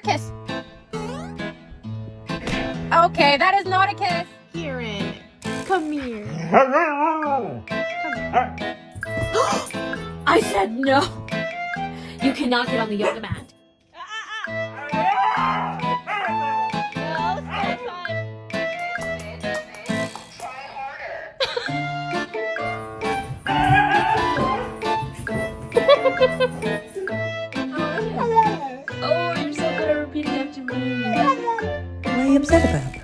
kiss. Okay, that is not a kiss. Kieran, come here. I said no. You cannot get on the yoga mat. Oh, you're so good at repeating after me. What are you upset about?